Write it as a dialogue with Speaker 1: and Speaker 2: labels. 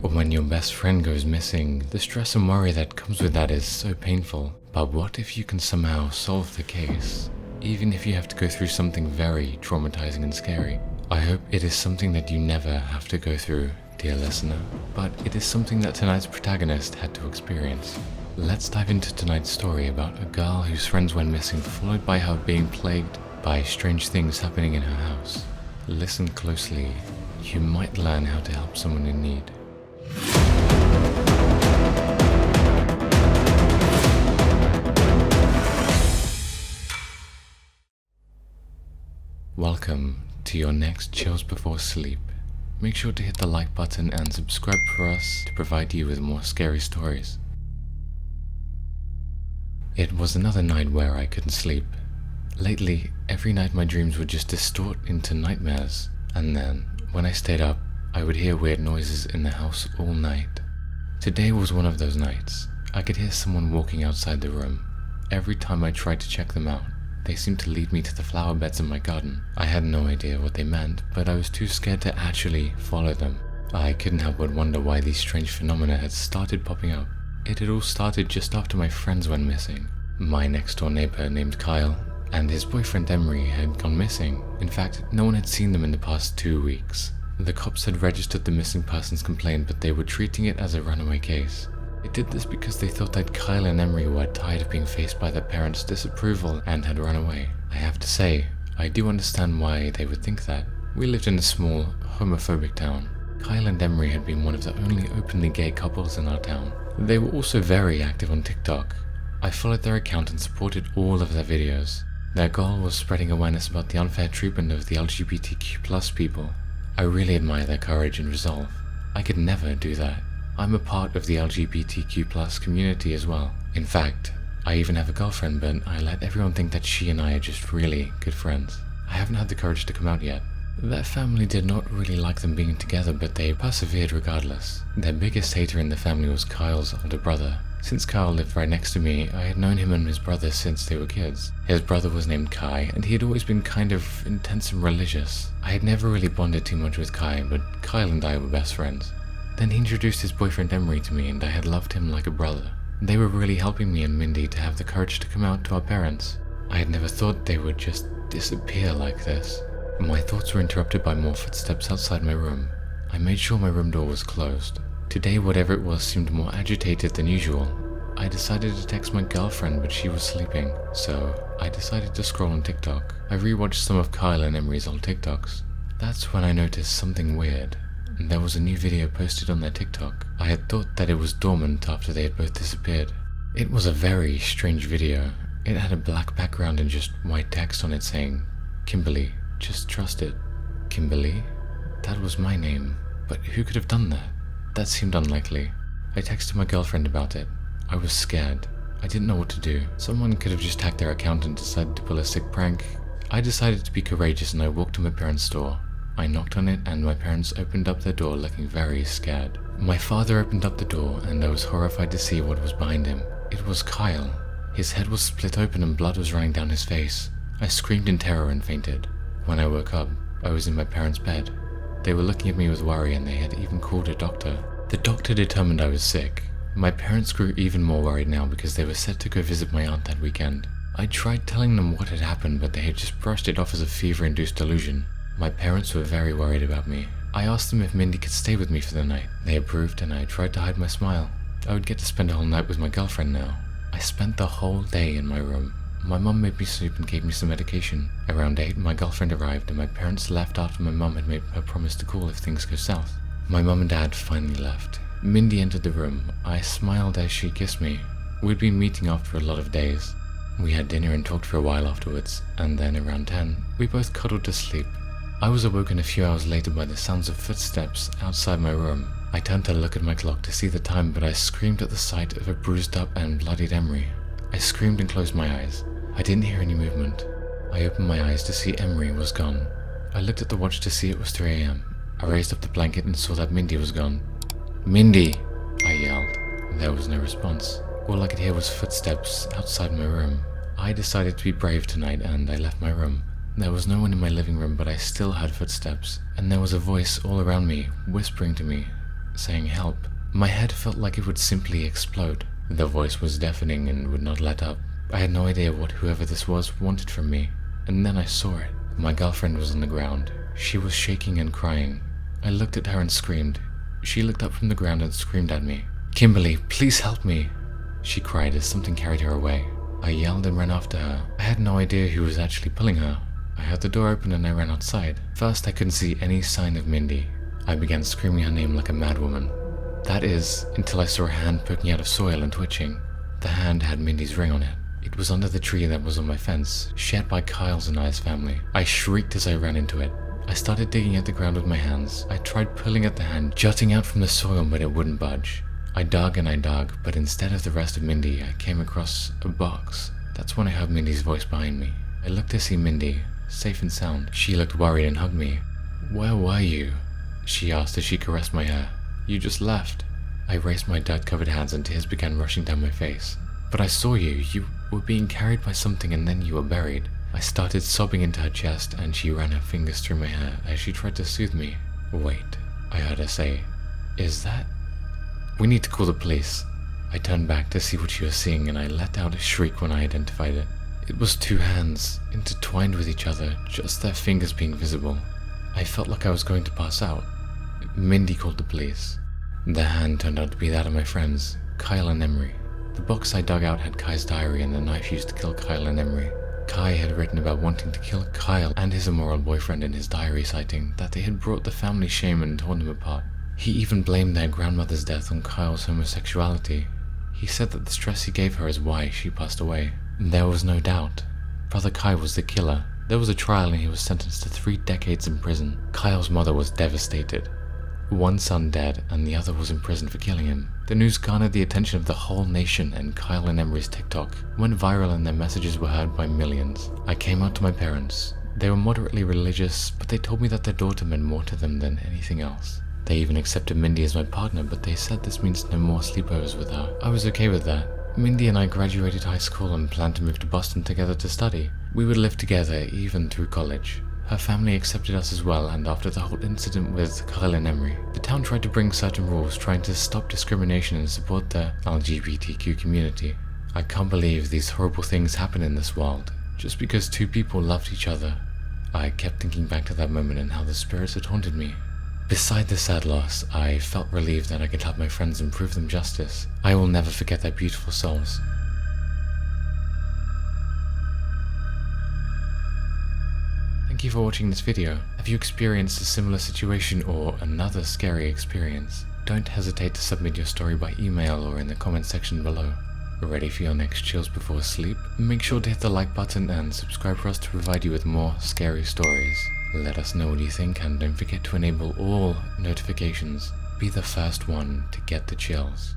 Speaker 1: Or when your best friend goes missing, the stress and worry that comes with that is so painful. But what if you can somehow solve the case? Even if you have to go through something very traumatizing and scary. I hope it is something that you never have to go through, dear listener. But it is something that tonight's protagonist had to experience. Let's dive into tonight's story about a girl whose friends went missing, followed by her being plagued by strange things happening in her house. Listen closely. You might learn how to help someone in need. Welcome to your next Chills Before Sleep. Make sure to hit the like button and subscribe for us to provide you with more scary stories. It was another night where I couldn't sleep. Lately, every night my dreams would just distort into nightmares, and then, when I stayed up, I would hear weird noises in the house all night. Today was one of those nights. I could hear someone walking outside the room. Every time I tried to check them out, they seemed to lead me to the flower beds in my garden. I had no idea what they meant, but I was too scared to actually follow them. I couldn't help but wonder why these strange phenomena had started popping up. It had all started just after my friends went missing. My next door neighbor named Kyle and his boyfriend Emery had gone missing. In fact, no one had seen them in the past 2 weeks. The cops had registered the missing persons complaint, but they were treating it as a runaway case. They did this because they thought that Kyle and Emery were tired of being faced by their parents' disapproval and had run away. I have to say, I do understand why they would think that. We lived in a small, homophobic town. Kyle and Emery had been one of the only openly gay couples in our town. They were also very active on TikTok. I followed their account and supported all of their videos. Their goal was spreading awareness about the unfair treatment of the LGBTQ+ people. I really admire their courage and resolve. I could never do that. I'm a part of the LGBTQ+ community as well. In fact, I even have a girlfriend, but I let everyone think that she and I are just really good friends. I haven't had the courage to come out yet. Their family did not really like them being together, but they persevered regardless. Their biggest hater in the family was Kyle's older brother. Since Kyle lived right next to me, I had known him and his brother since they were kids. His brother was named Kai, and he had always been kind of intense and religious. I had never really bonded too much with Kai, but Kyle and I were best friends. Then he introduced his boyfriend Emery to me, and I had loved him like a brother. They were really helping me and Mindy to have the courage to come out to our parents. I had never thought they would just disappear like this. My thoughts were interrupted by more footsteps outside my room. I made sure my room door was closed. Today, whatever it was seemed more agitated than usual. I decided to text my girlfriend, but she was sleeping, so I decided to scroll on TikTok. I rewatched some of Kyle and Emery's old TikToks. That's when I noticed something weird. There was a new video posted on their TikTok. I had thought that it was dormant after they had both disappeared. It was a very strange video. It had a black background and just white text on it saying, "Kimberly, just trust it." Kimberly? That was my name. But who could have done that? That seemed unlikely. I texted my girlfriend about it. I was scared. I didn't know what to do. Someone could have just hacked their account and decided to pull a sick prank. I decided to be courageous and I walked to my parents' door. I knocked on it and my parents opened up their door looking very scared. My father opened up the door and I was horrified to see what was behind him. It was Kyle. His head was split open and blood was running down his face. I screamed in terror and fainted. When I woke up, I was in my parents' bed. They were looking at me with worry and they had even called a doctor. The doctor determined I was sick. My parents grew even more worried now because they were set to go visit my aunt that weekend. I tried telling them what had happened, but they had just brushed it off as a fever-induced delusion. My parents were very worried about me. I asked them if Mindy could stay with me for the night. They approved and I tried to hide my smile. I would get to spend a whole night with my girlfriend now. I spent the whole day in my room. My mum made me soup and gave me some medication. Around 8, my girlfriend arrived and my parents left after my mum had made her promise to call if things go south. My mum and dad finally left. Mindy entered the room. I smiled as she kissed me. We'd been meeting after a lot of days. We had dinner and talked for a while afterwards, and then around 10, we both cuddled to sleep. I was awoken a few hours later by the sounds of footsteps outside my room. I turned to look at my clock to see the time, but I screamed at the sight of a bruised up and bloodied Emery. I screamed and closed my eyes. I didn't hear any movement. I opened my eyes to see Emery was gone. I looked at the watch to see it was 3 a.m. I raised up the blanket and saw that Mindy was gone. "Mindy!" I yelled. There was no response. All I could hear was footsteps outside my room. I decided to be brave tonight and I left my room. There was no one in my living room, but I still heard footsteps, and there was a voice all around me, whispering to me, saying help. My head felt like it would simply explode. The voice was deafening and would not let up. I had no idea what whoever this was wanted from me. And then I saw it. My girlfriend was on the ground. She was shaking and crying. I looked at her and screamed. She looked up from the ground and screamed at me. "Kimberly, please help me!" she cried as something carried her away. I yelled and ran after her. I had no idea who was actually pulling her. I heard the door open and I ran outside. First, I couldn't see any sign of Mindy. I began screaming her name like a madwoman. That is, until I saw a hand poking out of soil and twitching. The hand had Mindy's ring on it. It was under the tree that was on my fence, shared by Kyle's and I's family. I shrieked as I ran into it. I started digging at the ground with my hands. I tried pulling at the hand, jutting out from the soil, but it wouldn't budge. I dug and I dug, but instead of the rest of Mindy, I came across a box. That's when I heard Mindy's voice behind me. I looked to see Mindy, safe and sound. She looked worried and hugged me. "Where were you?" she asked as she caressed my hair. "You just left." I raised my dirt-covered hands and tears began rushing down my face. "But I saw you. You were being carried by something and then you were buried." I started sobbing into her chest and she ran her fingers through my hair as she tried to soothe me. "Wait," I heard her say. "Is that... We need to call the police." I turned back to see what she was seeing and I let out a shriek when I identified it. It was two hands, intertwined with each other, just their fingers being visible. I felt like I was going to pass out. Mindy called the police. The hand turned out to be that of my friends, Kyle and Emery. The box I dug out had Kai's diary and the knife used to kill Kyle and Emery. Kai had written about wanting to kill Kyle and his immoral boyfriend in his diary, citing that they had brought the family shame and torn them apart. He even blamed their grandmother's death on Kyle's homosexuality. He said that the stress he gave her is why she passed away. There was no doubt. Brother Kai was the killer. There was a trial and he was sentenced to 3 decades in prison. Kyle's mother was devastated. One son dead and the other was in prison for killing him. The news garnered the attention of the whole nation and Kyle and Emery's TikTok went viral and their messages were heard by millions. I came out to my parents. They were moderately religious, but they told me that their daughter meant more to them than anything else. They even accepted Mindy as my partner, but they said this means no more sleepovers with her. I was okay with that. Mindy and I graduated high school and planned to move to Boston together to study. We would live together even through college. Her family accepted us as well, and after the whole incident with Kyle and Emery, the town tried to bring certain rules trying to stop discrimination and support the LGBTQ community. I can't believe these horrible things happen in this world, just because 2 people loved each other. I kept thinking back to that moment and how the spirits had haunted me. Beside the sad loss, I felt relieved that I could help my friends and prove them justice. I will never forget their beautiful souls. Thank you for watching this video. Have you experienced a similar situation or another scary experience? Don't hesitate to submit your story by email or in the comment section below. Ready for your next chills before sleep? Make sure to hit the like button and subscribe for us to provide you with more scary stories. Let us know what you think and don't forget to enable all notifications. Be the first one to get the chills.